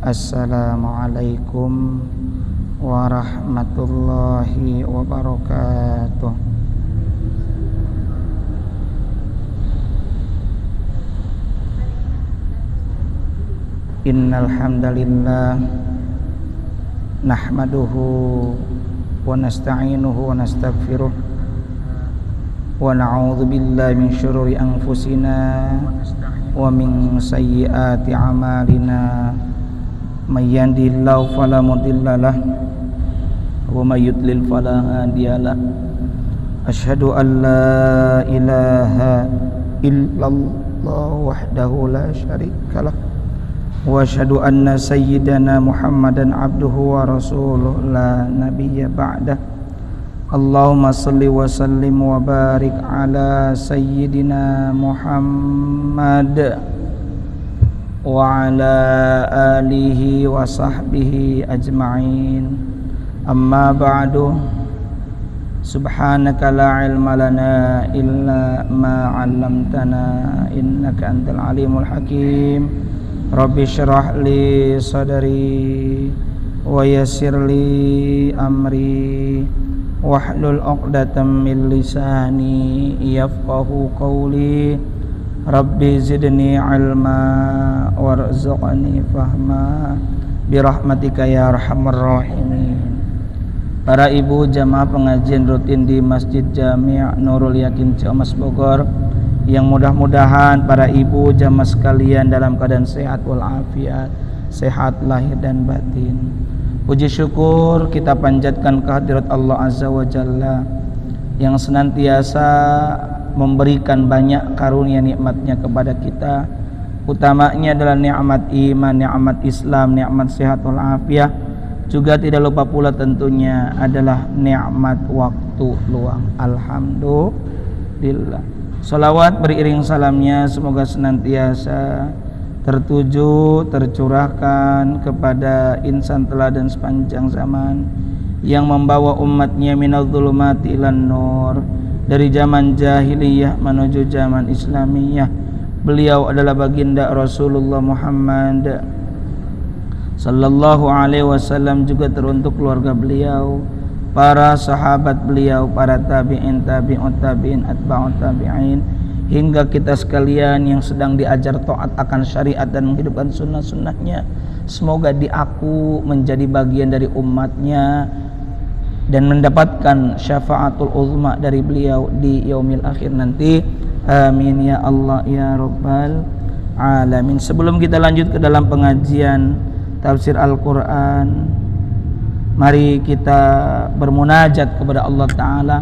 Assalamualaikum warahmatullahi wabarakatuh. Innal hamdalillah nahmaduhu wa nasta'inuhu wa nastaghfiruh wa na'udzu billahi min syururi anfusina wa min sayyiati a'malina. May yahdihillahu fala mudhillalah wa may yudlil fala hadiyalah. Asyhadu an la ilaha illallah wahdahu la syarikalah wa asyhadu anna sayyidana Muhammadan abduhu wa rasuluh la nabiyya ba'dah. Allahumma salli wa sallim wa barik ala sayyidina Muhammad wa ala alihi wa sahbihi ajma'in. Amma ba'du. Subhanaka la ilma lana illa ma 'allamtana innaka antal alimul hakim. Rabbi syrah li sadri wa yassir li amri wahlul 'uqdatam min lisani yafqahu qawli. Rabbi zidni ilma warzuqni fahma birahmatika ya arhamar rahimin. Para ibu jamaah pengajian rutin di Masjid Jami' Nurul Yakin Ciamas Bogor, yang mudah-mudahan para ibu jamaah sekalian dalam keadaan sehat walafiat, sehat lahir dan batin. Puji syukur kita panjatkan kehadirat Allah Azza wa Jalla yang senantiasa memberikan banyak karunia nikmatnya kepada kita. Utamanya adalah nikmat iman, nikmat Islam, nikmat sehat walafiat. Juga tidak lupa pula tentunya adalah nikmat waktu luang. Alhamdulillah. Salawat beriring salamnya semoga senantiasa tertuju, tercurahkan kepada insan teladan sepanjang zaman yang membawa umatnya minadh dhulumati ilan nur, dari zaman jahiliyah menuju zaman islamiyah. Beliau adalah baginda Rasulullah Muhammad sallallahu alaihi wasallam, juga teruntuk keluarga beliau, para sahabat beliau, para tabi'in, tabi'ut tabi'in, atba'ut tabi'in, hingga kita sekalian yang sedang diajar taat akan syariat dan menghidupkan sunnah-sunnahnya. Semoga diaku menjadi bagian dari umatnya dan mendapatkan syafaatul uzma dari beliau di yaumil akhir nanti. Amin ya Allah ya Rabbal alamin. Sebelum kita lanjut ke dalam pengajian tafsir Al-Quran, mari kita bermunajat kepada Allah Ta'ala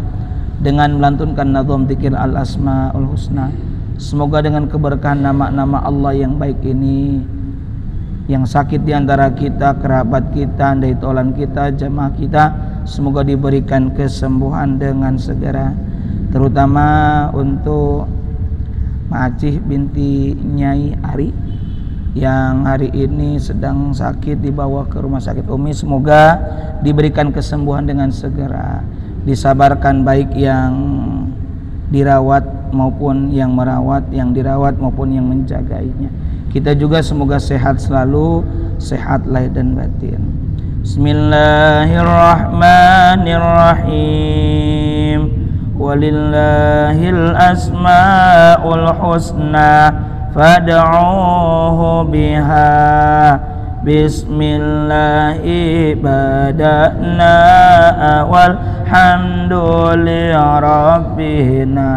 dengan melantunkan nazam dzikir al-asmaul husna. Semoga dengan keberkahan nama-nama Allah yang baik ini, yang sakit diantara kita, kerabat kita, andai tolan kita, jamaah kita, semoga diberikan kesembuhan dengan segera. Terutama untuk Acih binti Nyai Ari yang hari ini sedang sakit, dibawa ke rumah sakit Umi. Semoga diberikan kesembuhan dengan segera, disabarkan baik yang dirawat maupun yang merawat, yang dirawat maupun yang menjagainya. Kita juga semoga sehat selalu, sehat lahir dan batin. Bismillahirrahmanirrahim. Walillahil asmaul husna fad'uhu biha. Bismillahi bada'na walhamdulillahirabbina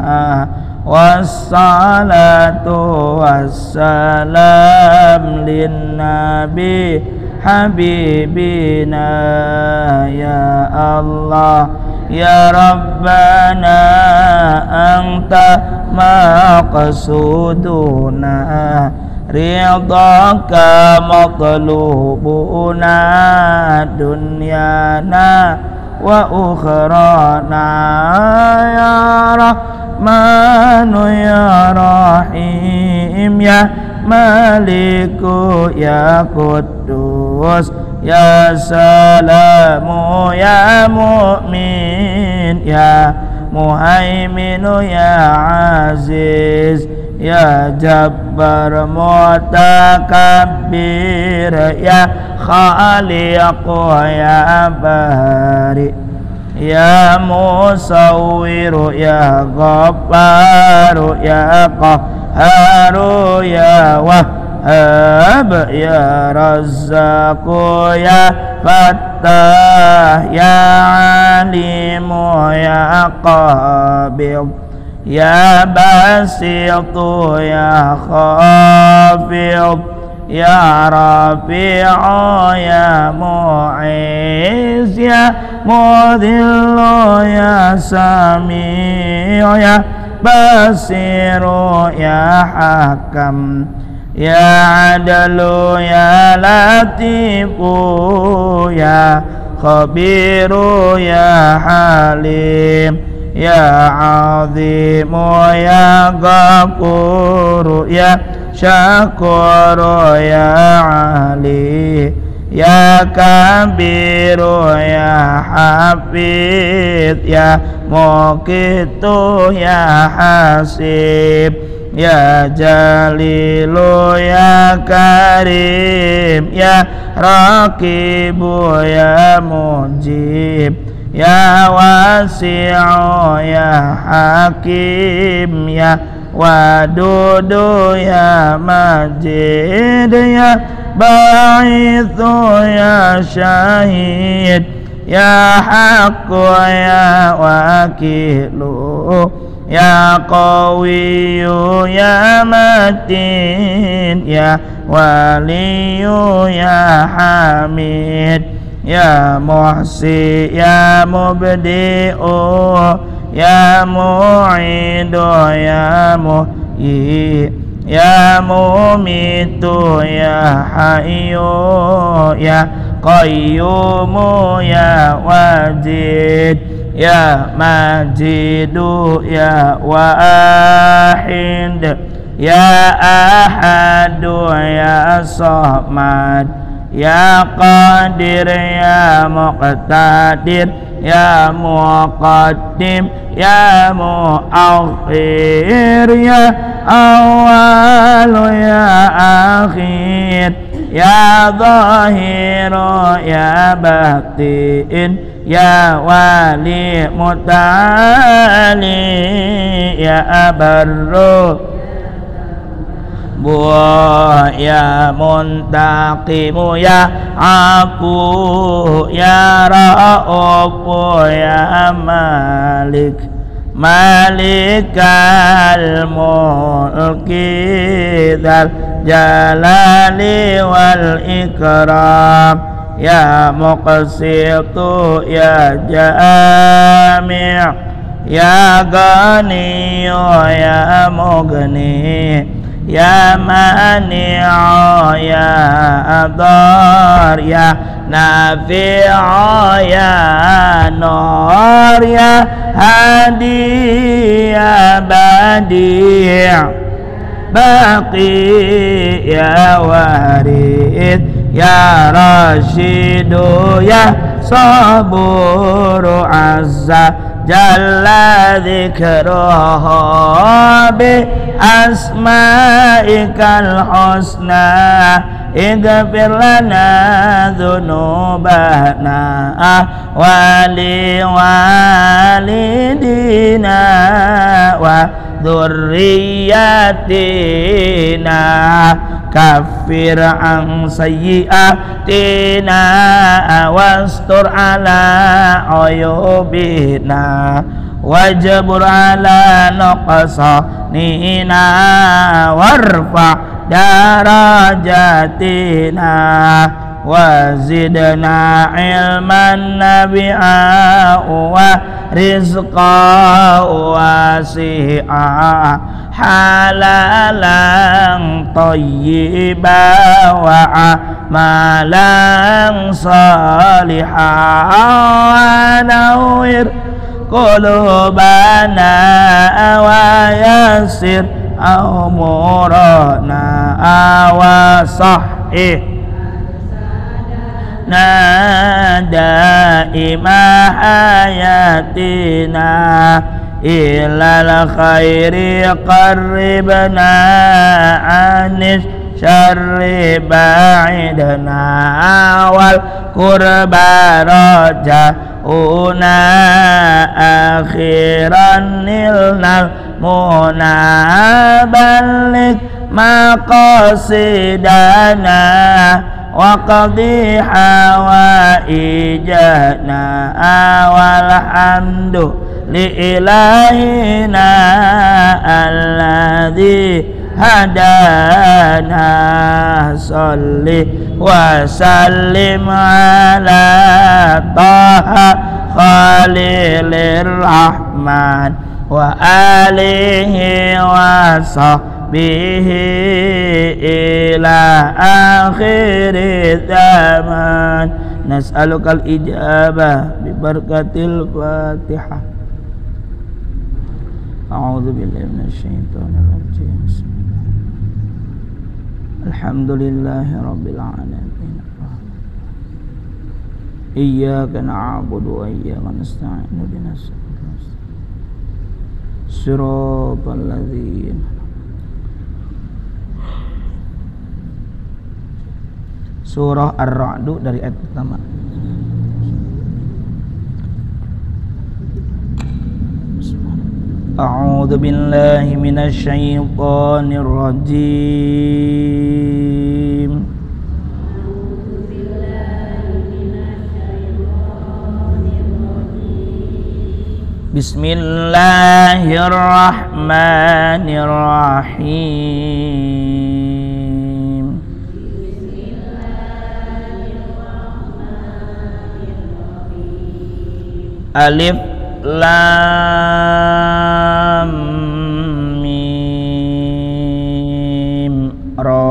wassalatu wassalam linnabi habibina. Ya Allah ya Rabbana anta maqsuduna ridhaka matlubuna dunyana wa ukhrana. Ya Rahmanu ya Rahim ya Maliku ya Quddus ya Salamu ya Mu'min ya Muhaiminu ya Aziz ya Jabbar Mutakabbir, ya Khaliq ya Bari, ya Musawwir ya Ghaffar, ya Qahhar, ya Wahhab, ya Razzaq, ya Fattah, ya Alim, ya Qabid, ya Basit, ya Khafid, ya Rafi', ya Mu'iz, ya Mudhill, ya Sami', ya Basir, ya Hakam, ya Adlu, ya Latifu, ya Khabiru, ya Halim, ya Azimu, ya Ghafuru, ya Syakuru, ya Ali, ya Kabiru, ya Hafidh, ya Muqitu, ya Hasib, ya Jalilu, ya Karim, ya Raqibu, ya Mujib, ya Wasi'u, ya Hakim, ya Wadudu, ya Majid, ya Ba'ithu, ya Syahid, ya Haqqu, ya Wakilu, ya Qawiyu, ya Matin, ya Waliyu, ya Hamid, ya Muhsi, ya Mubdi'u, ya Mu'idu, ya Muhyi, ya Mumitu, ya Hayyu, ya Qayyumu, ya Wajid, ya Majidu, ya Wahid, ya Ahadu, ya Samad, ya Qadir, ya Muqtadir, ya Muqaddim, ya Muakhir, ya Awal, ya Akhir, ya Zahir, ya Batin, ya Wali Muta'ali, ya Barru, ya Muntaqimu, ya Afu, ya Ra'ufu, ya Malik, Malikal Mulki, Dzal Jalali wal Ikram, ya Muqsitu, ya Jami', ya Ghani, ya Mughni, ya Mani'u, ya Adhar, ya Nafi'u, ya Nur, ya Hadi, ya Badi', Baqi, ya Warith, ya Rashidu, ya Saburu, Azza Jalla Dzikruhu bi asma'ikal husna, ighfir lana dhunubana wa li walidina wa dzurriyyatina, kaffir an sayyi'atina wastur ala uyubina, wajbur ala nuqsanina, warfa darajatina, wazidna ilman nabi'a wa rizqa wasi'a, halalan thayyiba wa amalan salihah, wa nawwir qulubana wa yassir umurana wa sahih nada ima hayatina, ilal khairi qarribna anis syarri ba'idna wal qurba raja'una akhiran nilnal munabalik maqasidana wa qadhi hawaijana walhamdu li ilahina alladzi hadana salli wa sallim ala taha khalilir rahman wa alihi wa sahbihi ila akhir zaman nas'alukal ijabah bi barakatil fatihah. A'udzu billahi minasyaitonir rajim. Alhamdulillahi rabbil alamin. Iyyaka na'budu wa iyyaka nasta'in. Ihdinas siratal ladzina. Surah Ar-Ra'd dari ayat pertama. A'udzu billahi minasy syaithanir rajim. Bismillahirrahmanirrahim. Alif lam mim ra.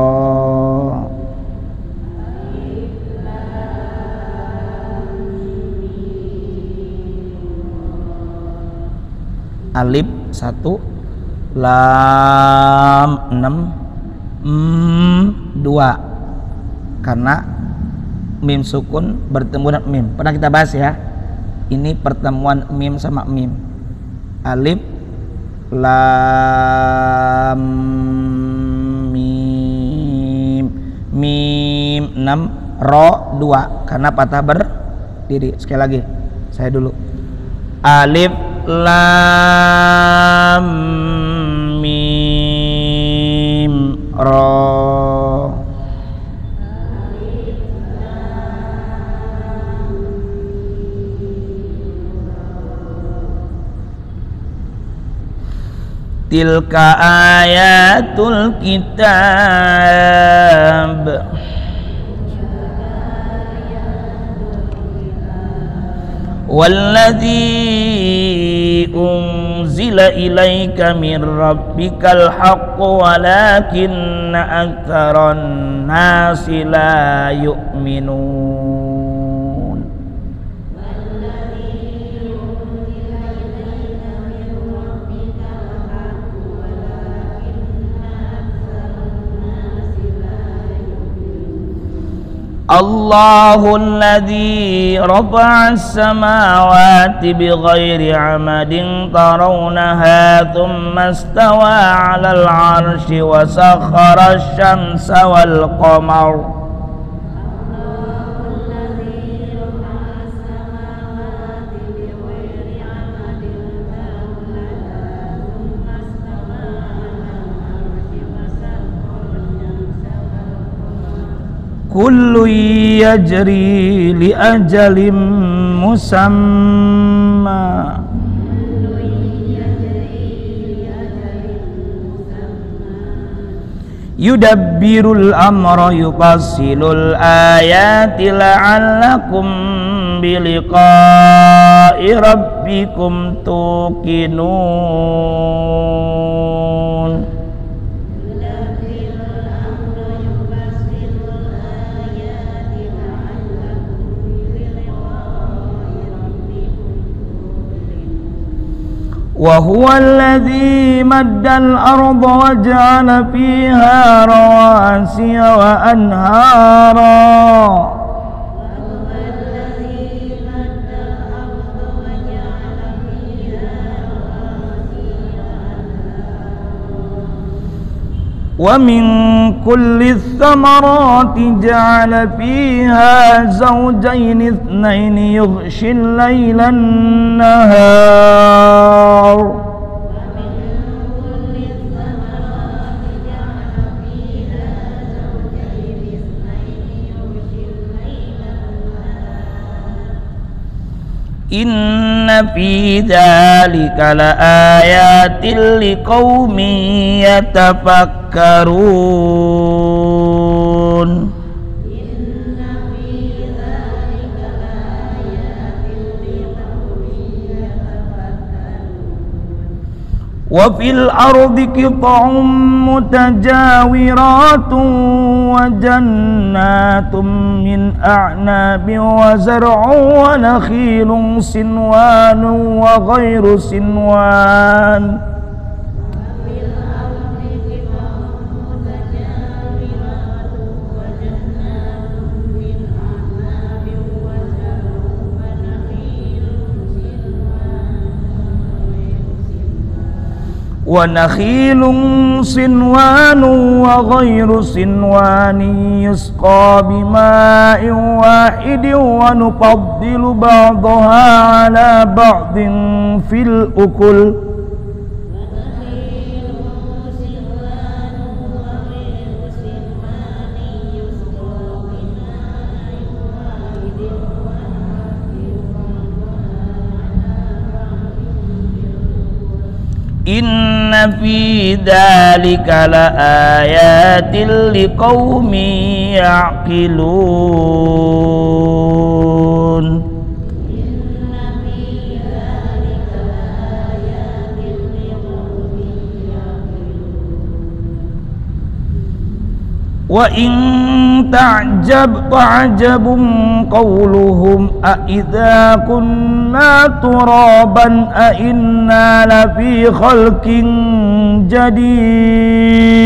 Alif 1, lam 6, 2 karena mim sukun bertemu dengan mim. Pernah kita bahas ya. Ini pertemuan mim sama mim. Alif lam mim, mim 6, ro 2 karena patah berdiri. Sekali lagi saya dulu. Alif lam mim ro. Tilka ayatul kitab walladzi unzila ilaika min rabbikal haqqu walakinna aktsaran nasi la yu'minun. Allahul ladzi rafa'as samawati bighairi 'amadin tarawnaha thumma istawa 'alal 'arsyi wa sakhkhara asy-syamsa wal qamara kullu yajri li ajalin musamma yudabbirul amra yufassilul ayati la'allakum biliqa'i rabbikum tuqinun. Wa huwa alladzi maddal arda wa ja'ala fiha rawasiya wa anhara ومن كل الثمرات جعل فيها زوجين اثنين يغشي الليل النهار Inna fi dzalika laayatin liqaumin yatafakkarun. Wa fil ardi qita'un mutajawiratun wa jannatun min a'nabin wa zar'un wa nakhilun sinwanun wa ghairu sinwan. Wa nakhilun sinwanun wa ghairu sinwanin yusqa bima'in wahidin wa nufaddilu ba'daha ala ba'din fil ukul. Inna fi dzalika laayatin liqaumin ya'qilun. Wa in ta'jab fa'jabun qawluhum a idza kunna turaban a inna lafi khalqin jadid.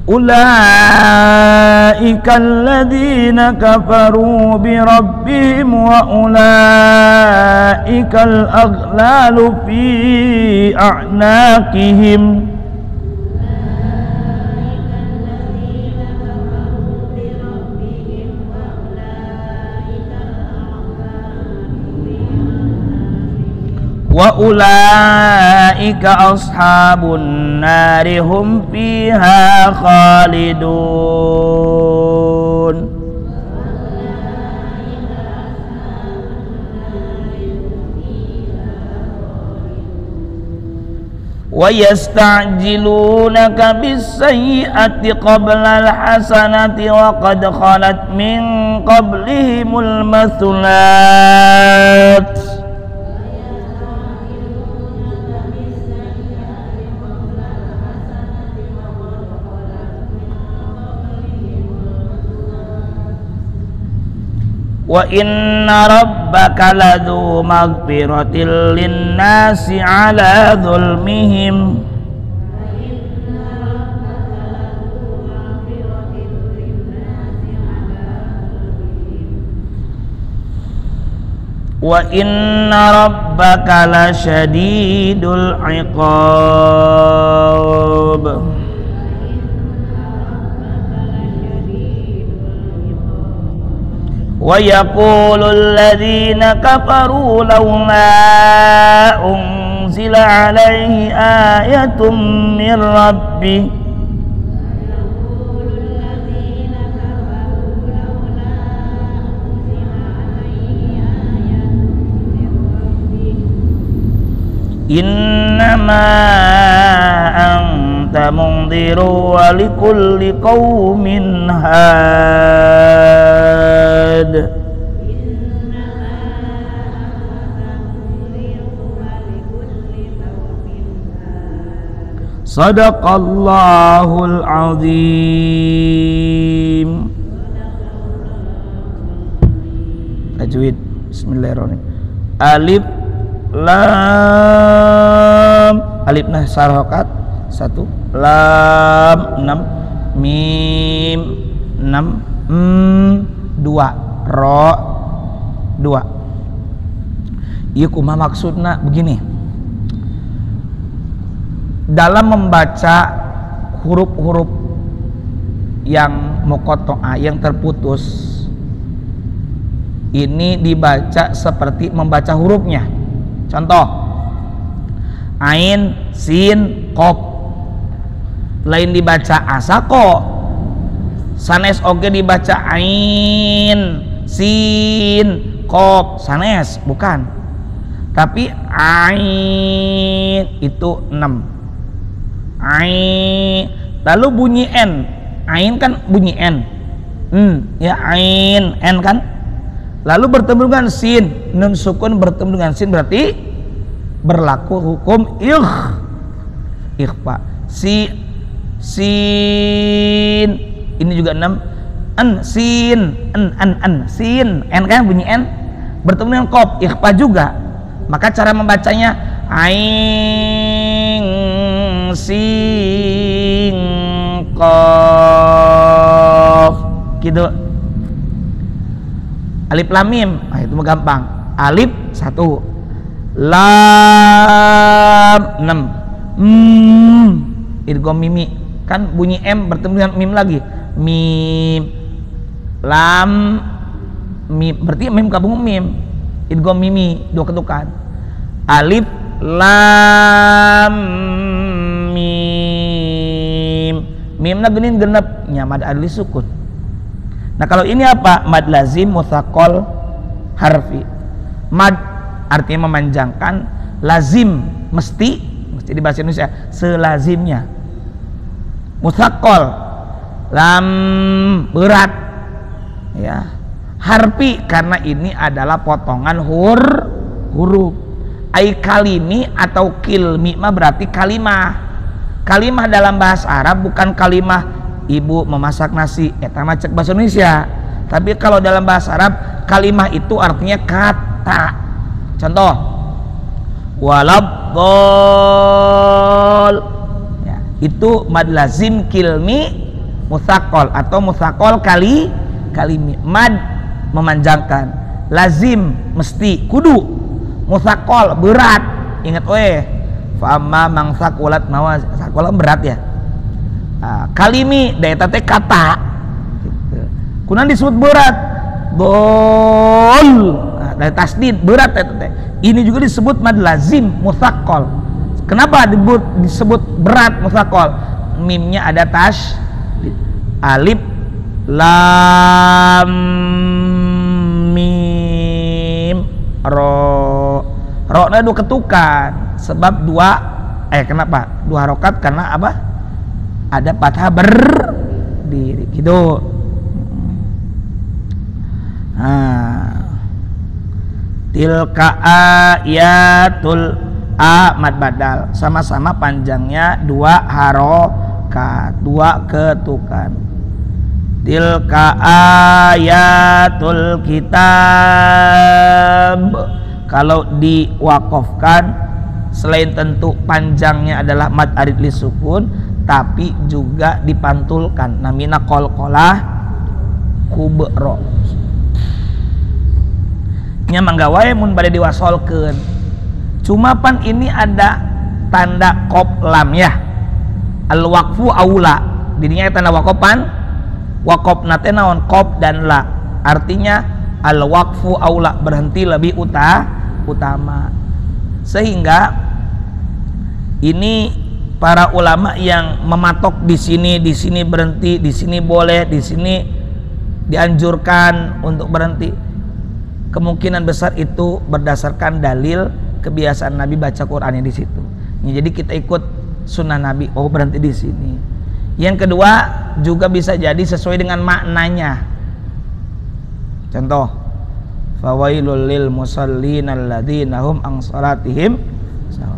Ulaika alladhina kafaru birabbihim wa ulaika al-aghlalu fi a'naqihim. Wa ulaika ashabun nari hum fiha khalidun. Wa yasta'jilunaka bis-sayyi'ati qabla al-hasanati wa qad khalat min qablihimul mathulat. Wa inna rabbaka ladzu maghfiratin linnasi ala dzulmihim wa inna rabbaka lasyadidul iqab. Wa yaqulu alladhina kafaru lawla unzila alaihi ayatun min rabbih. Innama anta mundhiru wa likulli qaumin had. Sadaqallahul azim. Tajwid. Bismillahirrahmanirrahim. Alif lam, alif nah sarokat 1, lam 6, mim 6 2 ro 2. Ieu kumaha maksudna begini. Dalam membaca huruf-huruf yang muqatta'ah yang terputus, ini dibaca seperti membaca hurufnya. Contoh, ain, sin, qaf. Lain dibaca asako, sanes oge dibaca ain, sin, qaf, sanes bukan. Tapi ain itu 6. Ain, lalu bunyi n. Ain kan bunyi n. Ya ain, n kan. Lalu bertemu dengan sin, nun sukun bertemu dengan sin berarti berlaku hukum ikhfa. Sin ini juga 6. An sin, an sin, n kan bunyi n bertemu dengan qaf, ikhfa juga. Maka cara membacanya ain sin qaf gitu. Alif lam mim, nah itu mah gampang. Alif 1, lam 6, idgham mimi kan bunyi m bertemu dengan mim lagi, mim lam mim berarti mim gabung mim, idgham mimi 2 ketukan. Alif lam mim, mimna geunin genep nya mad adli sukun. Nah kalau ini apa? Mad lazim mutsaqqal harfi. Mad artinya memanjangkan, lazim mesti di bahasa Indonesia selazimnya. Mutsaqqal lam berat ya. Harfi karena ini adalah potongan huruf. Ai kalimi atau kilmi mah berarti kalimah. Kalimah dalam bahasa Arab bukan kalimah ibu memasak nasi, eta mah cek bahasa Indonesia. Tapi kalau dalam bahasa Arab kalimah itu artinya kata. Contoh, walabdol ya, itu mad lazim kilmi mutsaqqal atau mutsaqqal kalimi. Mad memanjangkan, lazim mesti kudu, mutsaqqal berat. Ingat fa amma mang saqulat mawaz, saqulat berat ya. Kalimi daya teh kata gitu. Kunaon disebut berat? Dol. Dari tasdid berat teh. Ini juga disebut mad lazim mutsaqqal. Kenapa disebut berat mutsaqqal? Mimnya ada alif lam mim ro. Ro-nya 2 ketukan sebab kenapa? 2 harokat karena apa? Ada fathah berdiri gitu. Tilka ayatul mad badal, sama-sama panjangnya 2 harokat, 2 ketukan. Tilka ayatul kitab, kalau diwakofkan selain tentu panjangnya adalah mad arid li sukun, tapi juga dipantulkan namina qalqalah kubro nya mangga wae mun bade diwasolkeun. Cuma pan ini ada tanda qaf lam ya, al waqfu aula, dirinya tanda waqafan, waqafna teh naon qaf dan la, artinya al waqfu aula berhenti lebih utama. Sehingga ini para ulama yang mematok di sini berhenti, di sini boleh, di sini dianjurkan untuk berhenti, kemungkinan besar itu berdasarkan dalil kebiasaan Nabi baca Qur'annya di situ. Jadi kita ikut sunnah Nabi, berhenti di sini. Yang kedua juga bisa jadi sesuai dengan maknanya. Contoh, fawailul lil musallin alladzina hum an salatihim.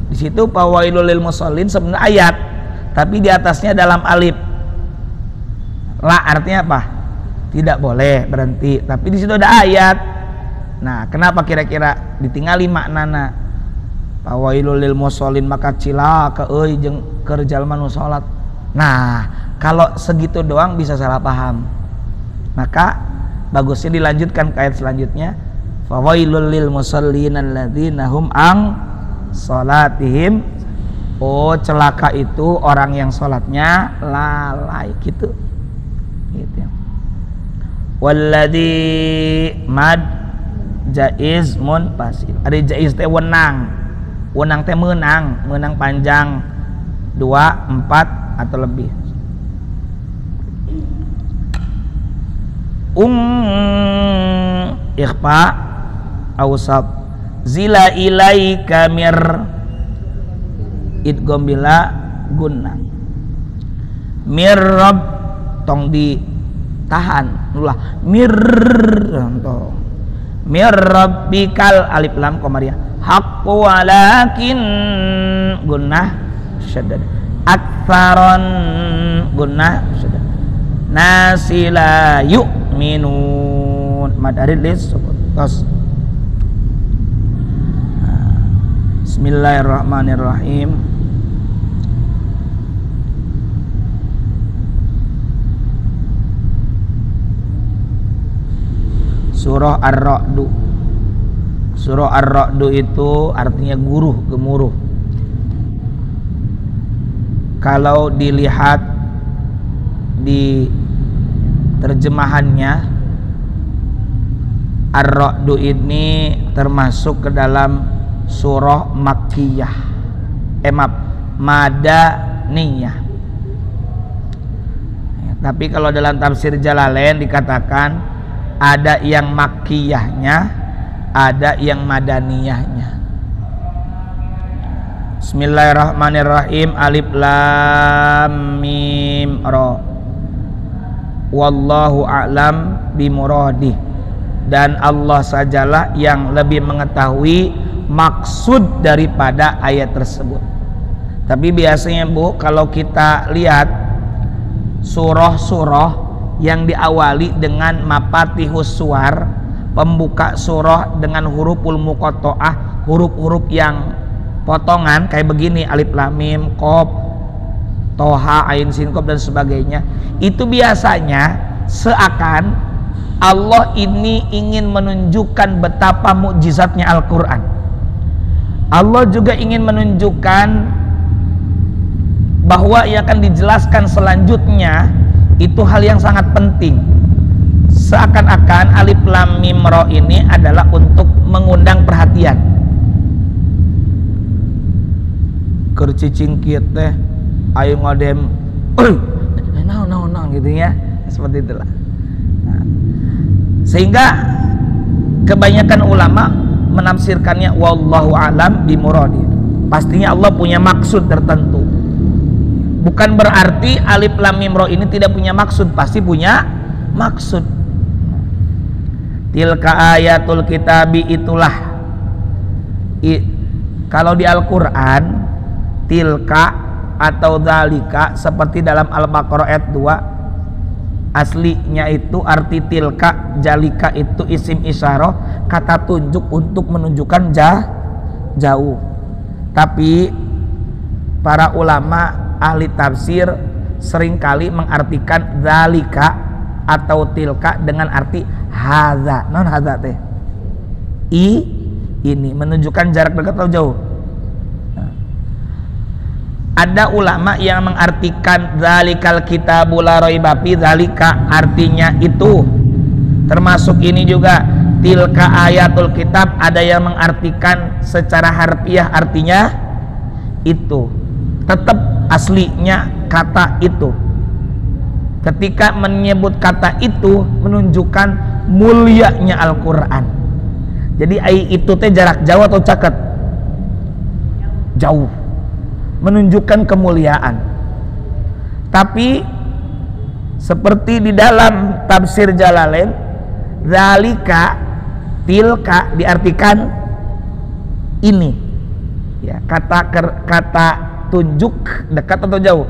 Di situ fawailul lil musallin sebenarnya ayat, tapi di atasnya dalam alif. La artinya apa? Tidak boleh berhenti, tapi di situ ada ayat. Nah, kenapa kira-kira ditinggali maknana? Fawailul lil musallin, maka cilaka euy jeung keur jalma nu salat. Nah, Kalau segitu doang bisa salah paham. Maka bagusnya dilanjutkan ke ayat selanjutnya, fawailul lil musallin alladzina hum an salatihim. Oh, celaka itu orang yang sholatnya lalai gitu. Gitu. Walladzi mad jaiz munfasil. Ada jaiz teh wenang. Wenang teh menang panjang 2, 4 atau lebih. Ikhfa awsat zila ilaika mir idgham bila gunnah. Mir rabb tong ditahan ulah mir tong mir rabbikal alif lam qamariyah haqqu walakin gunnah syaddad aktsaron gunnah syaddad nasila yu'minun madarid lis tos. Bismillahirrahmanirrahim. Surah Ar-Ra'du. Surah Ar-Ra'du itu artinya guruh, gemuruh. Kalau dilihat di terjemahannya, Ar-Ra'du ini termasuk ke dalam surah Makkiyah. Madaniyah. Tapi kalau dalam tafsir Jalalain dikatakan ada yang Makkiyahnya, ada yang Madaniyahnya. Bismillahirrahmanirrahim. Alif lam mim ra. Wallahu a'lam bimuradih. Dan Allah sajalah yang lebih mengetahui maksud daripada ayat tersebut. Tapi biasanya Bu, kalau kita lihat surah-surah yang diawali dengan mafatihus suwar, pembuka surah dengan huruful muqatta'ah, huruf-huruf yang potongan kayak begini, alif lam mim qaf toha ain sin qaf dan sebagainya, itu biasanya seakan Allah ini ingin menunjukkan betapa mukjizatnya Al-Qur'an. Allah juga ingin menunjukkan bahwa yang akan dijelaskan selanjutnya itu hal yang sangat penting. Seakan-akan alif lam mim ra ini adalah untuk mengundang perhatian. Keur cicing kieu teh ayo ngodem naon gitu ya, seperti itulah. Nah, sehingga kebanyakan ulama menafsirkannya wallahu alam bimuradi. Pastinya Allah punya maksud tertentu. Bukan berarti alif lam mim ra ini tidak punya maksud, pasti punya maksud. Tilka ayatul kitabi, itulah. Kalau di Al-Qur'an tilka atau dzalika seperti dalam Al-Baqarah ayat 2, aslinya itu arti tilka jalika itu isim isyarah, kata tunjuk untuk menunjukkan jauh. Tapi para ulama ahli tafsir seringkali mengartikan dzalika atau tilka dengan arti hadza. Non hadza teh ini menunjukkan jarak dekat atau jauh. Ada ulama yang mengartikan dzalikal kitabu la raiba fi dzalika, artinya itu. Termasuk ini juga tilka ayatul kitab, ada yang mengartikan secara harfiah artinya itu. Tetap aslinya kata itu. Ketika menyebut kata itu menunjukkan mulianya Al-Qur'an. Jadi itu teh jarak jauh atau caket? Jauh. Menunjukkan kemuliaan. Tapi seperti di dalam tafsir Jalalain, zalika tilka diartikan ini. Ya, kata tunjuk dekat atau jauh?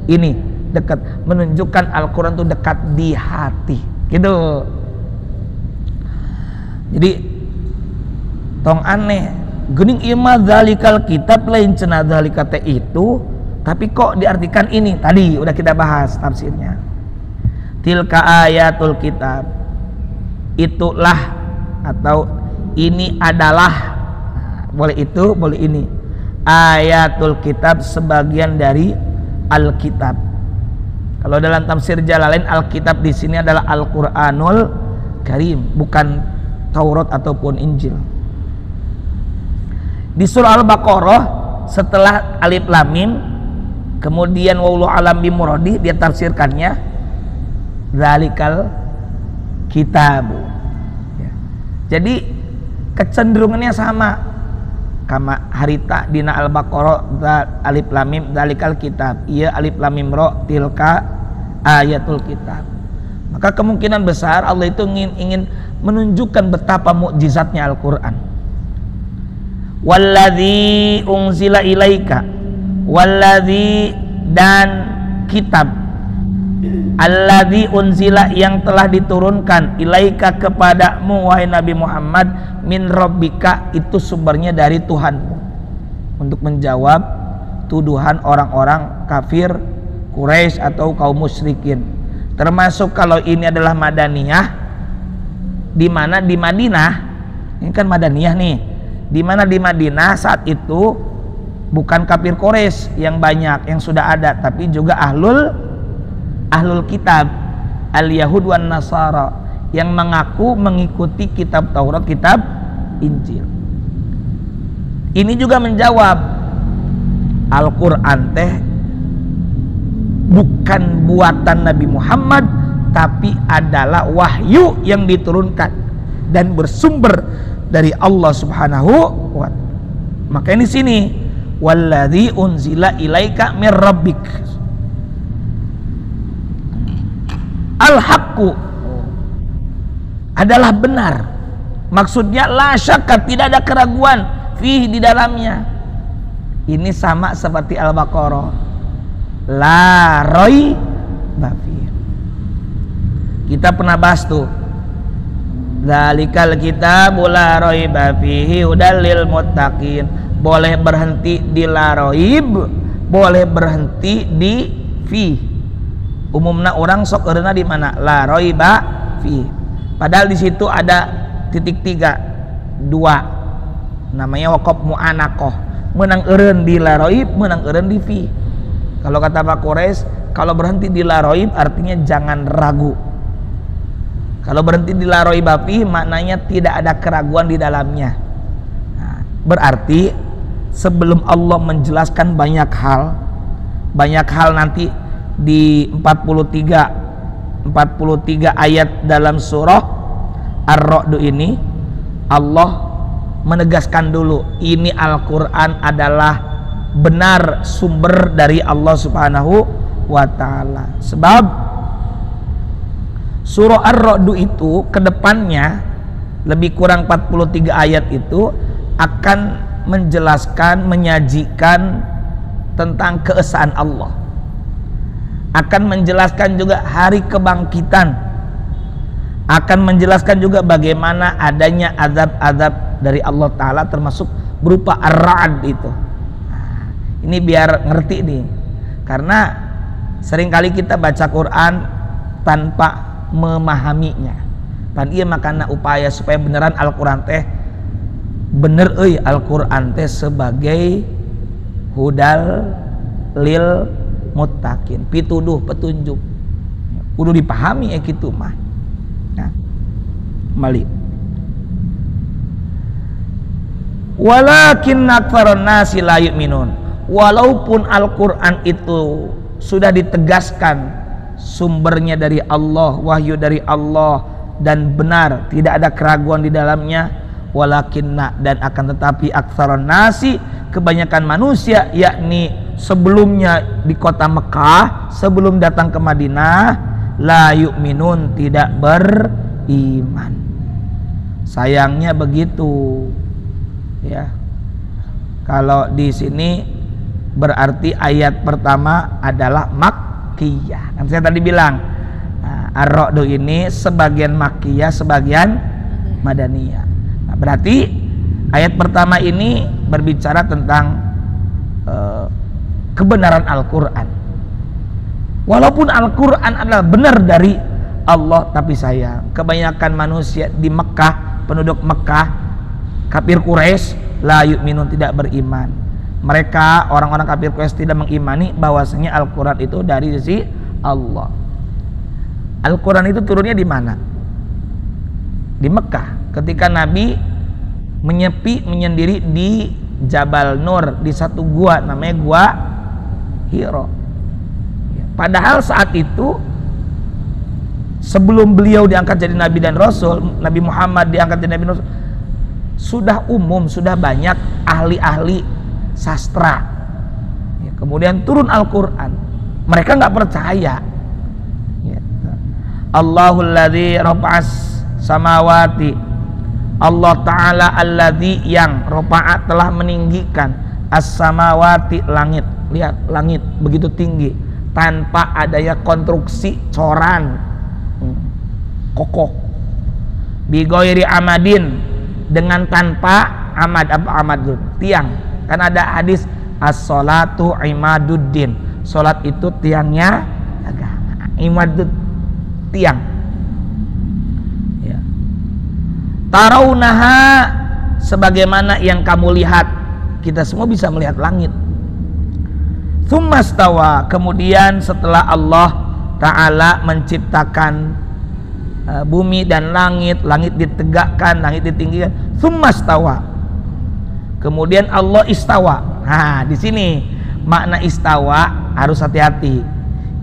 Ini dekat, menunjukkan Al-Qur'an itu dekat di hati. Gitu. Jadi tong aneh geuning ieu mah zalikal kitab lain cenah zalika teh itu, Tapi kok diartikan ini? Tadi udah kita bahas tafsirnya. Tilka ayatul kitab. Itulah atau ini adalah, boleh itu, boleh ini. Ayatul kitab sebagian dari Alkitab. Kalau dalam tafsir Jalalain, Alkitab di sini adalah Al-Qur'anul Karim, bukan Taurat ataupun Injil. Di surah Al-Baqarah setelah Alif Lam Mim kemudian wallahu alam bimuradi, dia tafsirkannya zalikal kitab. Ya. Jadi kecenderungannya sama. Kama harita dina Al-Baqarah Alif Lam Mim zalikal kitab. Iya Alif Lam Mim ra tilka ayatul kitab. Maka kemungkinan besar Allah itu ingin menunjukkan betapa mukjizatnya Al-Qur'an. Walladzi unzila ilaika, walladzi dan kitab, alladzi unzila yang telah diturunkan, ilaika kepadamu wahai Nabi Muhammad, min rabbika itu sumbernya dari Tuhanmu, untuk menjawab tuduhan orang-orang kafir Quraisy atau kaum musyrikin. Termasuk kalau ini adalah Madaniyah, di mana di Madinah, ini kan Madaniyah nih, di mana di Madinah saat itu bukan kafir Quraisy yang banyak yang sudah ada, tapi juga ahlul kitab, al-Yahud wan Nasara, yang mengaku mengikuti kitab Taurat, kitab Injil. Ini juga menjawab Al-Qur'an teh bukan buatan Nabi Muhammad, tapi adalah wahyu yang diturunkan dan bersumber dari Allah Subhanahu wa ta'ala. Maka ini sini walladzi unzila ilaika mir rabbik al-haqqu adalah benar. Maksudnya la syakka, tidak ada keraguan fihi di dalamnya. Ini sama seperti Al-Baqarah, la raiba fihi. Kita pernah bahas tuh, dzalikal kitabu la raiba fihi hudal lil muttaqin. Boleh berhenti di la raib, boleh berhenti di fi. Umumnya orang sok ereuna di mana? La raiba fi. Padahal di situ ada titik 3, 2. Namanya waqaf mu'anaqah. Menang eureun di la raib, menang eureun di fi. Kalau kata Pak Quraisy, kalau berhenti di la raib artinya jangan ragu. Kalau berhenti di la raiba fi maknanya tidak ada keraguan di dalamnya. Nah, berarti sebelum Allah menjelaskan banyak hal nanti di 43 ayat dalam surah Ar-Ra'd ini, Allah menegaskan dulu ini Al-Qur'an adalah benar sumber dari Allah Subhanahu wa ta'ala. Sebab surah Ar-Ra'd itu kedepannya lebih kurang 43 ayat itu akan menjelaskan, menyajikan tentang keesaan Allah, akan menjelaskan juga hari kebangkitan, akan menjelaskan juga bagaimana adanya azab-azab dari Allah Ta'ala, termasuk berupa Ar-Ra'd itu. Nah, ini biar ngerti nih, karena seringkali kita baca Quran tanpa memahaminya. Pan ieu makana upaya supaya beneran Al-Quran teh bener Al-Quran teh sebagai hudal lil muttaqin, pituduh petunjuk, kudu dipahami gitu mah. Nah, kembali. Walakin aktsarun nasi la yu'minun. Walaupun Al-Qur'an itu sudah ditegaskan sumbernya dari Allah, wahyu dari Allah dan benar, tidak ada keraguan di dalamnya, walakinna dan akan tetapi aktsarun nasi, kebanyakan manusia, yakni sebelumnya di kota Mekah, sebelum datang ke Madinah, la yu'minun, tidak beriman. Sayangnya begitu ya. Kalau di sini berarti ayat pertama adalah Makkiyah. Kan saya tadi bilang Ar-Ra'd ini sebagian Makkiyah, sebagian Madaniyah. Nah, berarti ayat pertama ini berbicara tentang kebenaran Al-Quran. Walaupun Al-Quran adalah benar dari Allah, tapi sayang kebanyakan manusia di Mekah, penduduk Mekah, kafir Quraisy, la yu'minun, tidak beriman. Mereka orang-orang kafir Quraisy tidak mengimani bahwasanya Al-Quran itu dari sisi Allah. Al-Quran itu turunnya di mana? Di Mekah, ketika Nabi menyepi menyendiri di Jabal Nur, di satu gua namanya Gua Hiro. Padahal saat itu sebelum beliau diangkat jadi Nabi dan Rasul, Nabi Muhammad diangkat jadi Nabi dan Rasul, sudah umum, sudah banyak ahli-ahli sastra. Kemudian turun Al-Quran, mereka nggak percaya. Allahul ladzi rafa'as samawati, Allah Ta'ala alladzi yang rafa'a telah meninggikan as-samawati, langit. Lihat, langit begitu tinggi tanpa adanya konstruksi coran kokoh, bigoiri amadin, dengan tanpa amad. Apa amad? Tiang. Kan ada hadis as-sholatu imaduddin, sholat itu tiangnya agama. Imadud, tiang. Ya. Tarawunaha, sebagaimana yang kamu lihat. Kita semua bisa melihat langit. Tsummastawa, kemudian setelah Allah Ta'ala menciptakan bumi dan langit, langit ditegakkan, langit ditinggikan, tsummastawa, kemudian Allah istawa. Nah, di sini makna istawa harus hati-hati.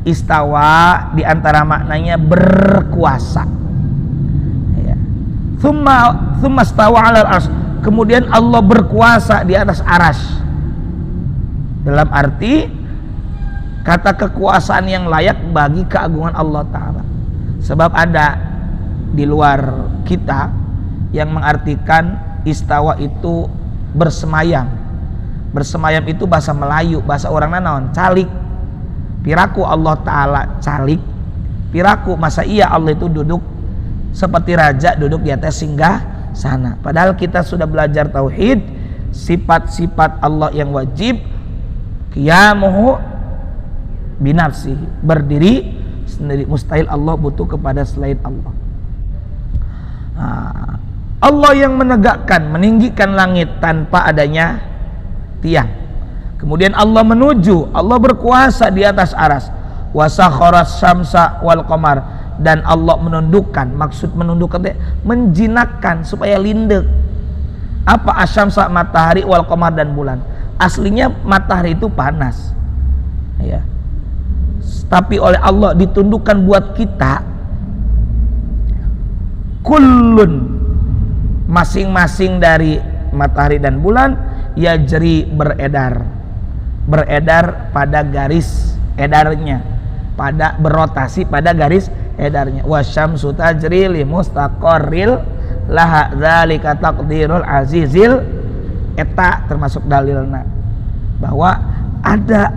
Istawa diantara maknanya berkuasa. Ya. Tsummastawa 'alal arsy, kemudian Allah berkuasa di atas arsy. Dalam arti kata kekuasaan yang layak bagi keagungan Allah Ta'ala. Sebab ada di luar kita yang mengartikan istawa itu bersemayam. Bersemayam itu bahasa Melayu, bahasa orang naon, calik. Piraku Allah Ta'ala calik, piraku masa iya Allah itu duduk seperti raja duduk di atas singgah sana. Padahal kita sudah belajar tauhid, sifat-sifat Allah yang wajib, qiyamuhu binafsi, berdiri sendiri, mustahil Allah butuh kepada selain Allah. Allah yang menegakkan, meninggikan langit tanpa adanya tiang. Kemudian Allah menuju, Allah berkuasa di atas aras. Wa sakharas syamsa wal qamar, dan Allah menundukkan, maksud menundukkan menjinakkan supaya lindek. Apa asyamsa, matahari, wal qamar, dan bulan. Aslinya matahari itu panas, ya. Tapi oleh Allah ditundukkan buat kita. Kullun, masing-masing dari matahari dan bulan, yajri, beredar pada garis edarnya, pada berotasi pada garis edarnya. Wasyamsu tajri li mustaqarril laha, dzalika taqdirul azizil. Eta termasuk dalilna bahwa ada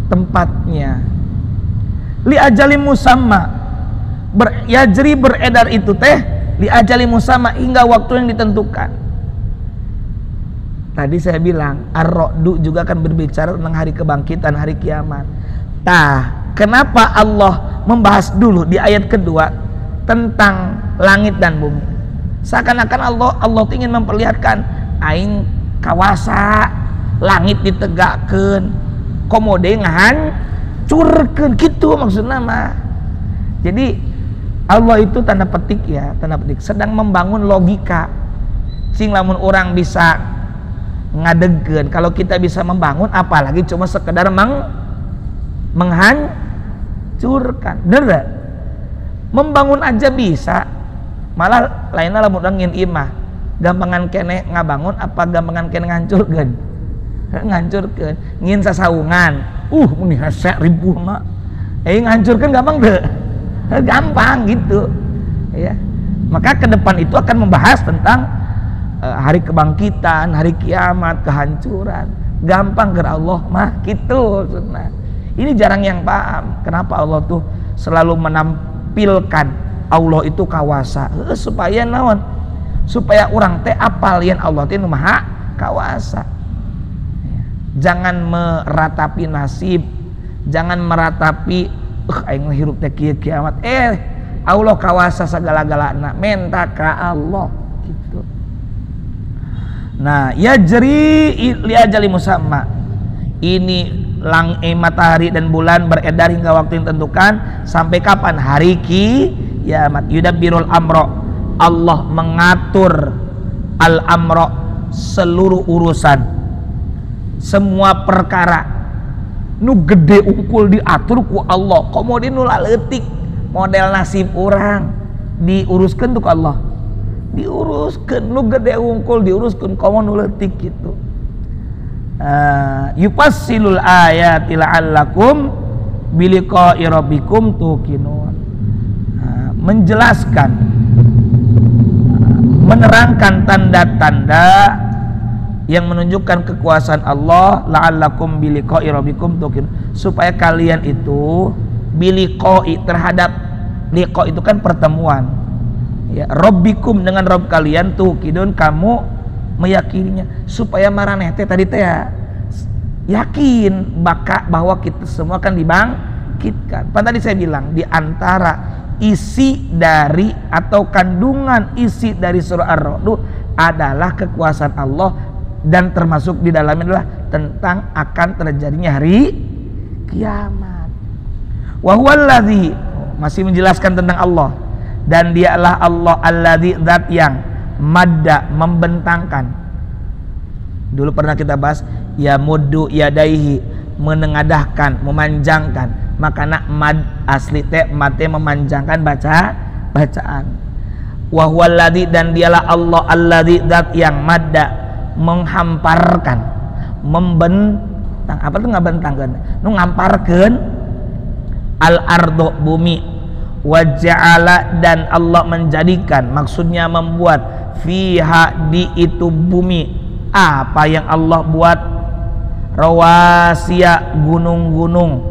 tempatnya. Li ajali musamma, yajri, beredar itu teh li ajali musamma, hingga waktu yang ditentukan. Tadi saya bilang Ar-Ra'du juga akan berbicara tentang hari kebangkitan, hari kiamat. Nah, kenapa Allah membahas dulu di ayat kedua tentang langit dan bumi? Seakan-akan Allah ingin memperlihatkan aing kawasa, langit ditegakkan, komode ngahancurkeun, gitu maksudnya mah. Jadi Allah itu tanda petik ya, tanda petik sedang membangun logika. Cing lamun orang bisa ngadegkeun, kalau kita bisa membangun, apalagi cuma sekedar menghancurkan. Bener, membangun aja bisa, malah lainnya lamun orang ingin imah, gampangan kene ngabangun apa gampangan kene ngancurkeun? Ngancurkeun, ngin sasaungan. Muni hasa ribuh mah. Ngancurkeun gampang deh. Gampang gitu. Ya. Maka ke depan itu akan membahas tentang hari kebangkitan, hari kiamat, kehancuran. Gampang ke Allah mah gitu maksudnya. Ini jarang yang paham kenapa Allah tuh selalu menampilkan Allah itu kawasa, supaya naon? Supaya orang teh apal yen Allah teh maha kawasa. Jangan meratapi nasib, jangan meratapi aing hirup teh kieu kiamat. Allah kawasa segala-galana, menta ka Allah gitu. Nah, yajri li ajali musamma. Ini matahari dan bulan beredar hingga waktu yang ditentukan. Sampai kapan? Hari kiamat. Yudabbirul amro, Allah mengatur al-amro, seluruh urusan, semua perkara nu gede unggul diatur ku Allah. Komodin nu laletik model nasib orang diuruskan tuh Allah, diuruskan nu gede unggul diuruskan komo nu leutik gitu. Yufassilul ayati la'allakum biliqa'i rabbikum tuqinun. Menjelaskan, menerangkan tanda-tanda yang menunjukkan kekuasaan Allah, la'allakum biliqa'i rabbikum tuqinun, supaya kalian itu biliqa'i, terhadap liqa itu kan pertemuan ya, rabbikum dengan Rabb kalian, tuqinun kamu meyakininya, supaya maraneh teh tadi teh yakin bahwa kita semua akan dibangkitkan. Tadi saya bilang di antara isi dari atau kandungan isi dari surah Ar-Ra'd adalah kekuasaan Allah, dan termasuk di dalamnya adalah tentang akan terjadinya hari kiamat. Wa huwallazi, masih menjelaskan tentang Allah, dan dialah Allah alladzi, zat yang madda, membentangkan. Dulu pernah kita bahas ya muddu yadaihi, menengadahkan, memanjangkan. Makana mad asli teh mate memanjangkan bacaan. Wa huwallazi, dan dialah Allah alladzi, zat yang madda, menghamparkan, membentang. Apa tuh ngabentangkeun? Nu ngamparkeun al-ardo, bumi, wa ja'ala, dan Allah menjadikan, maksudnya membuat, fiha, di itu bumi, apa yang Allah buat, rawasiya, gunung-gunung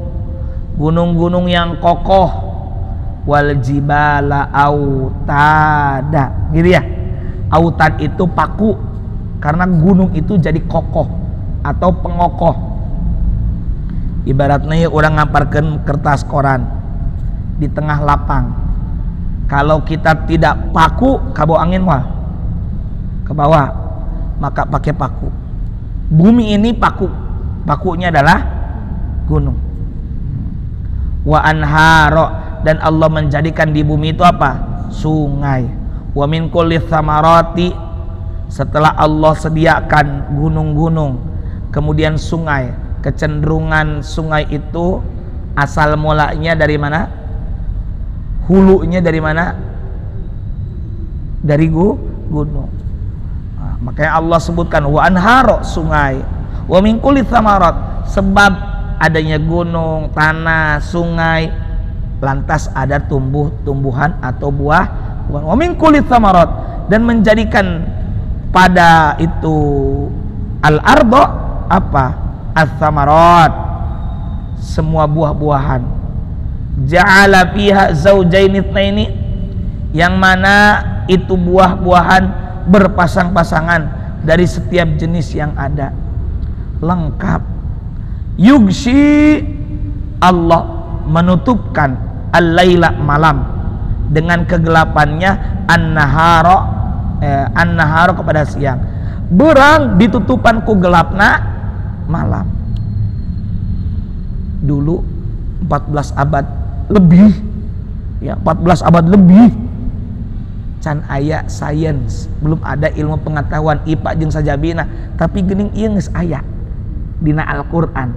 yang kokoh, wal jibala autada, gitu ya. Autad itu paku, karena gunung itu jadi kokoh atau pengokoh. Ibaratnya orang ngamparkan kertas koran di tengah lapang, kalau kita tidak paku kabawa angin mah ke bawah, maka pakai paku. Bumi ini pakunya adalah gunung. Wa anharo, dan Allah menjadikan di bumi itu apa? Sungai. Wa min kulli tsamarati, setelah Allah sediakan gunung-gunung, kemudian sungai. Kecenderungan sungai itu asal mulanya dari mana? Hulunya dari mana? Dari gunung. Nah, makanya Allah sebutkan wa anharo, sungai. Wa min kulli tsamarat, sebab adanya gunung, tanah, sungai, lantas ada tumbuhan atau buah. Wa min kulli tsamarat, dan menjadikan pada itu al-ardo apa? As-samarat, semua buah-buahan. Ja'ala fiha zaujaini itsnaini, yang mana itu buah-buahan berpasang-pasangan dari setiap jenis yang ada, lengkap. Yugshi, Allah menutupkan al-laila, malam, dengan kegelapannya, an-nahara kepada siang. Berang ditutupan ku gelapna malam. Dulu 14 abad lebih ya, 14 abad lebih can aya sains, belum ada ilmu pengetahuan IPA jeung sajabina, tapi geuning ieu geus aya dina Al-Qur'an.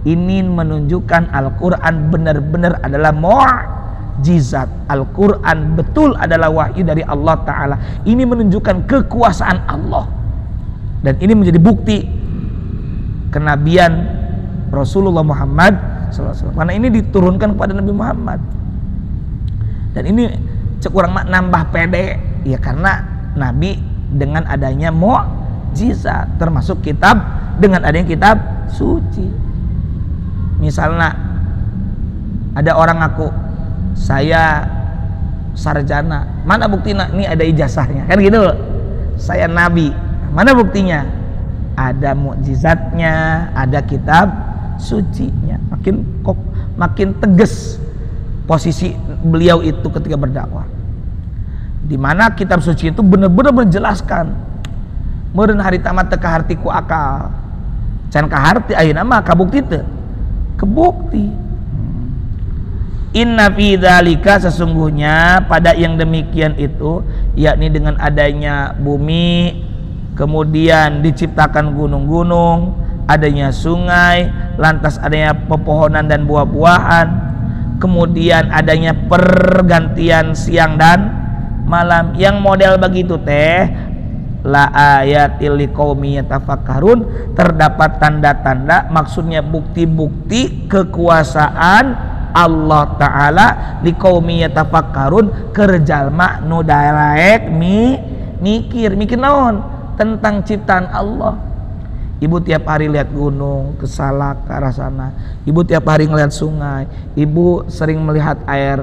Ini menunjukkan Al-Qur'an benar-benar adalah mukjizat. Al-Qur'an betul adalah wahyu dari Allah Ta'ala. Ini menunjukkan kekuasaan Allah, dan ini menjadi bukti kenabian Rasulullah Muhammad SAW, karena ini diturunkan kepada Nabi Muhammad. Dan ini cek urang mah nambah pede ya, karena Nabi dengan adanya mukjizat, termasuk kitab dengan adanya kitab suci. Misalnya ada orang ngaku saya sarjana, mana buktinya? Ini ada ijazahnya kan gitu. Saya nabi, mana buktinya? ada mukjizatnya, ada kitab sucinya. Makin tegas posisi beliau itu ketika berdakwah. Di mana kitab suci itu benar-benar menjelaskan meureun hari tamat teu kaharti ku akal. Can kaharti ayeuna mah kabukti teu? Kebukti. Inna fi dzalika, sesungguhnya pada yang demikian itu, yakni dengan adanya bumi, kemudian diciptakan gunung-gunung, adanya sungai, lantas adanya pepohonan dan buah-buahan, kemudian adanya pergantian siang dan malam, yang model begitu teh la ayatil liqaumi yatafakkarun, terdapat tanda-tanda, maksudnya bukti-bukti kekuasaan Allah Ta'ala liqaumi yatafakkarun, kerjalma nu daek mikir naon tentang ciptaan Allah. Ibu tiap hari lihat gunung ke Salak ke arah sana, ibu tiap hari ngelihat sungai, ibu sering melihat air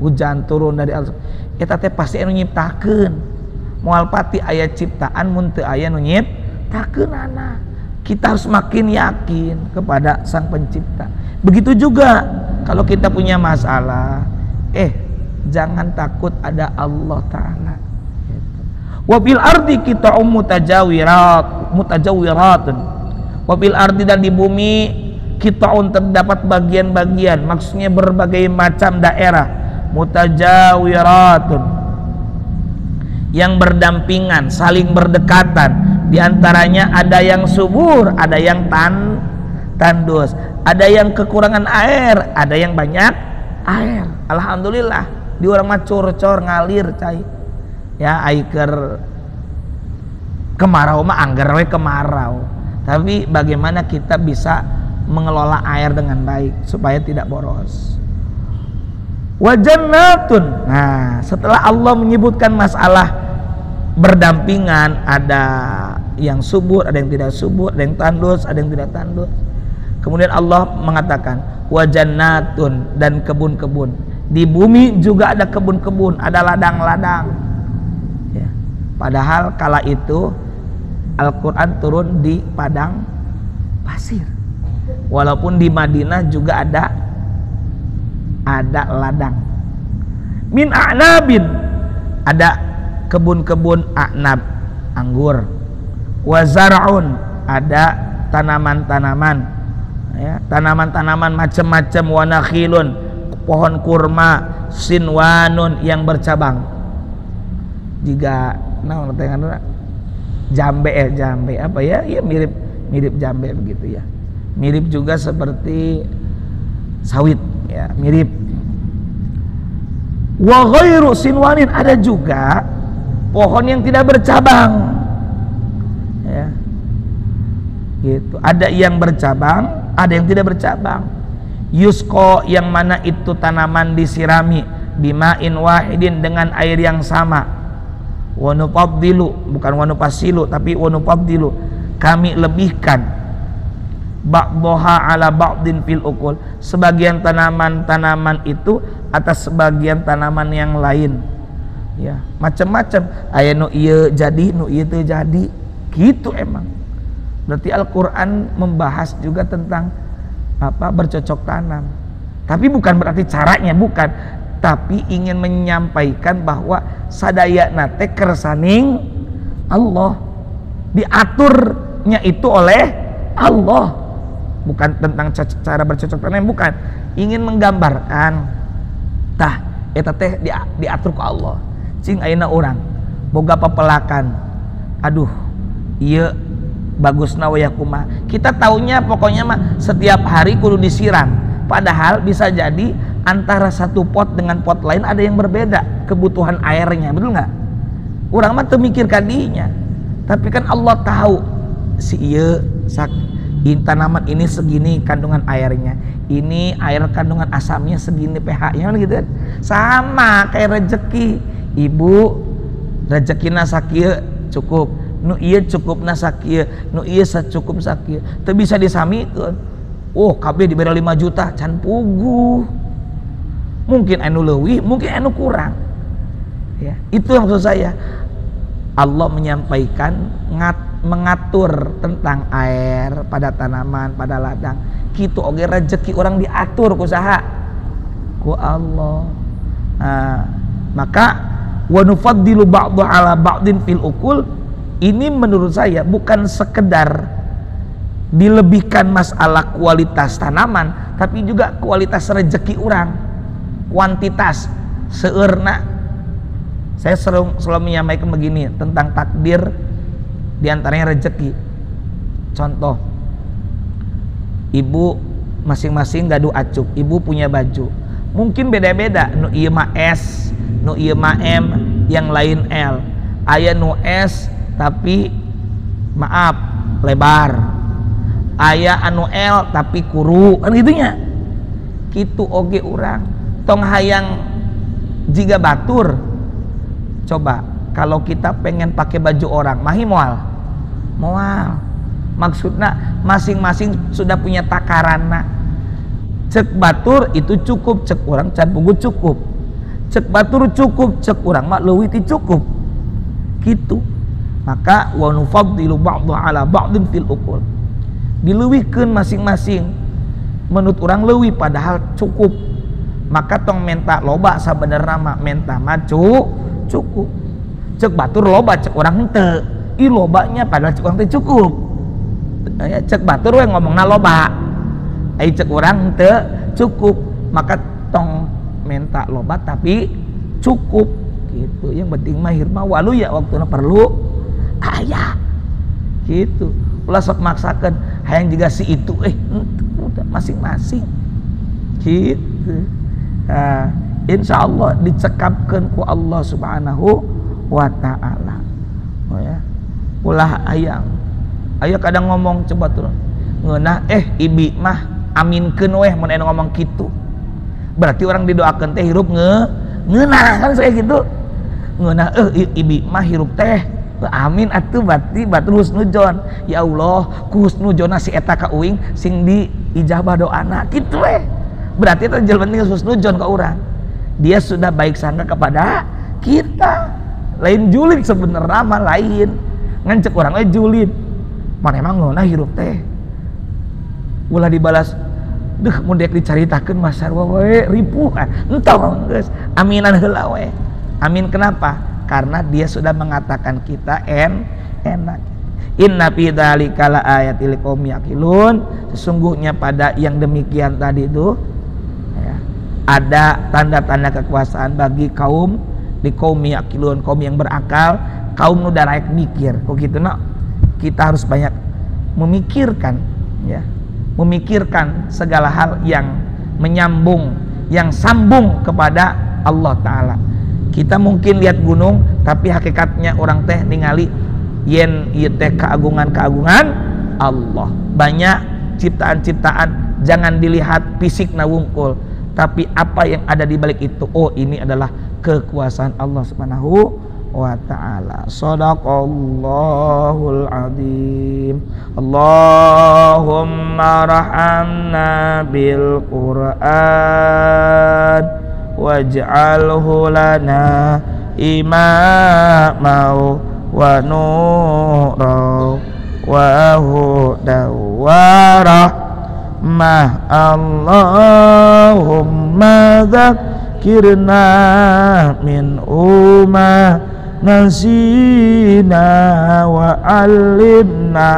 hujan turun dari atas. Eta teh pasti anu nyiptakeun. Moal pati aya ciptaan mun teu aya nu nyiptakeunana. Kita harus makin yakin kepada Sang Pencipta. Begitu juga kalau kita punya masalah, jangan takut, ada Allah Ta'ala. Wa fil ardi qita'um mutajawiratun. Wa fil ardi, dan di bumi, qita'un terdapat bagian-bagian, maksudnya berbagai macam daerah, mutajawiratun, yang berdampingan, saling berdekatan. Di antaranya ada yang subur, ada yang tandus, ada yang kekurangan air, ada yang banyak air. Alhamdulillah, di urang mah cor-cor ngalir cai. Ya, aiker kemarau mah angger we kemarau. Tapi bagaimana kita bisa mengelola air dengan baik supaya tidak boros. Wa jannatun. Nah, setelah Allah menyebutkan masalah berdampingan, ada yang subur, ada yang tidak subur, ada yang tandus, ada yang tidak tandus. Kemudian Allah mengatakan wa jannatun, dan kebun-kebun. Di bumi juga ada kebun-kebun, ada ladang-ladang. Ya. Padahal kala itu Al-Quran turun di padang pasir. Walaupun di Madinah juga ada ladang. Min a'nabin, ada kebun-kebun a'nab, anggur. Wa zar'un, ada tanaman-tanaman, ya, tanaman-tanaman macam-macam. Wa nakhilun, pohon kurma. Sinwanun, yang bercabang. Jika naon teh jambe apa ya? Ya mirip jambe begitu ya. Mirip juga seperti sawit, ya, mirip. Wa ghairu sinwanin, ada juga pohon yang tidak bercabang, ya, gitu. Ada yang bercabang, ada yang tidak bercabang. Yusko, yang mana itu tanaman disirami, bima'in wahidin, dengan air yang sama. Wa nufaddilu, bukan wa nufasilu, tapi wa nufaddilu, kami lebihkan ba'dha ala ba'din fil ukul, sebagian tanaman-tanaman itu atas sebagian tanaman yang lain. Ya, macam-macam. Aya nu ieu jadi, nu ieu teu jadi. Gitu emang. Berarti Al-Qur'an membahas juga tentang bercocok tanam. Tapi bukan berarti caranya, bukan. Tapi ingin menyampaikan bahwa sadayana teh kersaning Allah. Diaturnya itu oleh Allah. Bukan tentang cara bercocok tanam, bukan. Ingin menggambarkan tah eta teh diatur ku Allah. Cing ayeuna urang boga papelakan, aduh ieu bagusna we kumaha, kita taunya pokoknya mah setiap hari kudu disiram, padahal bisa jadi antara satu pot dengan pot lain ada yang berbeda kebutuhan airnya, betul nggak? Urang mah teu mikir kadinya, tapi kan Allah tahu si ieu tanaman ini segini kandungan airnya, ini air kandungan asamnya segini pH-nya gitu kan. Sama kayak rezeki, ibu rezekina sakieu cukup, nu ieu cukupna sakieu, nu ieu sacukup sakieu, teu bisa disamikeun. Oh kabeh dibere 5 juta can puguh, mungkin anu leuwih, mungkin anu kurang, ya. Itu maksud saya. Allah menyampaikan mengatur tentang air pada tanaman, pada ladang. Kitu oge rezeki orang diatur ku saha? Ku Allah. Maka wa nufaddilu ba'dhu ala ba'din fil ukul, ini menurut saya bukan sekedar dilebihkan masalah kualitas tanaman, tapi juga kualitas rezeki orang, kuantitas seurna. Saya selalu menyampaikan begini tentang takdir, diantaranya rezeki. Contoh, ibu masing-masing gaduh acuk, ibu punya baju, mungkin beda-beda, nu ieu mah S, nu ieu mah M, yang lain L. Aya nu S tapi maaf lebar, aya anu L tapi kuru, kan gitunya. Kitu oge urang tong hayang jiga batur. Coba kalau kita pengen pakai baju orang, mahi moal. Maksudnya masing-masing sudah punya takaranna. Cek batur itu cukup, cek orang can pugu cukup. Cek batur cukup, cek orang mak leuwih ti cukup. Gitu. Maka wa nufaddilu ba'dhu ala ba'din fil ukul. Dileuwihkeun masing-masing. Menurut orang leuwih padahal cukup. Maka tong menta loba sabenerna mah menta mah cukup. Cek batur loba, cek orang henteu. Ih lobanya padahal cek orang teh cukup. Cek batur we ngomongna loba. Ai cek orang henteu cukup. Maka tong menta loba tapi cukup gitu. Yang penting mah hirma walu ya waktuna perlu aya. Gitu. Ulah sok maksakeun hayang juga si itu udah masing-masing. Gitu. Insya Allah dicekapkan ku Allah subhanahu wa ta'ala. Oh ya, ulah ayang ayo kadang ngomong coba turun ngeunah ibi mah aminkeun weh mun aya ngomong kitu, berarti orang didoakeun teh hirup ngeunah kan saya gitu. Ngeunah ibi mah hirup teh amin atuh berarti batur husnudzon. Ya Allah ku husnudzonna si eta ka uing sing di ijabah doana kitu weh. Berarti itu jelema tinggal husnudzon ka urang. Dia sudah baik sangka kepada kita. Lain julid sebenarnya mah lain. Ngan cek urang we julid. Mana emang ngeunah hirup teh. Ulah dibalas, "Duh mun dek dicaritakeun mah sarua we ripuh." Entong geus aminan heula we. Amin kenapa? Karena dia sudah mengatakan kita enak. Inna fi dzalika laayatil liqaumi yaqilun. Sesungguhnya pada yang demikian tadi itu ada tanda-tanda kekuasaan bagi kaum di kaum yaqilun, kaum yang berakal, kaum nu daraek mikir. Kok gitu nak? Kita harus banyak memikirkan ya. Memikirkan segala hal yang menyambung, yang sambung kepada Allah taala. Kita mungkin lihat gunung tapi hakikatnya orang teh ningali yen ieu teh keagungan-keagungan Allah. Banyak ciptaan-ciptaan, jangan dilihat fisikna wungkul, tapi apa yang ada di balik itu, oh ini adalah kekuasaan Allah Subhanahu wa ta'ala. Shadaqallahul azim. Allahumma rahamna bil Qur'an waj'alhu lana imamau wa nura wa huda wa rahmah. Allahumma dzakirna min umma nasina wa alimna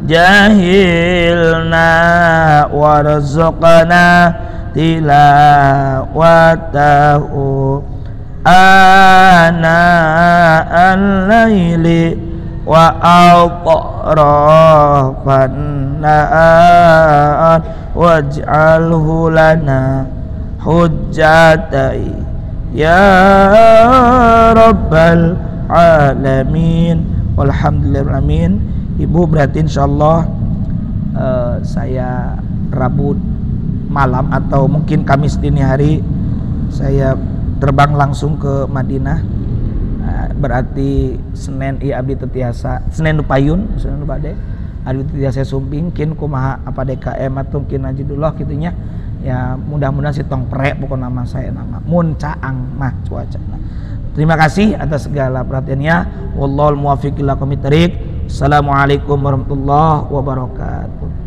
jahilna warzuqna tilawatahu ana al-laili wa atrafan nahar waj'alhu lana hujjatai ya rabbal alamin. Walhamdulillah alamin. Ibu berarti insyaallah saya Rabu malam atau mungkin Kamis dini hari saya terbang langsung ke Madinah. Berarti Senin abdi tetiasa Senin nu payun, Senin nu bade abdi tetiasa sumping kin kumaha apa DKM atau mungkin ajidullah kitunya Ya mudah-mudahan si tong perek pokok nama saya nama mun caang mah cuaca. Terima kasih atas segala perhatiannya. Wallahul muwaffiq ila aqwamit thoriq. Assalamualaikum warahmatullahi wabarakatuh.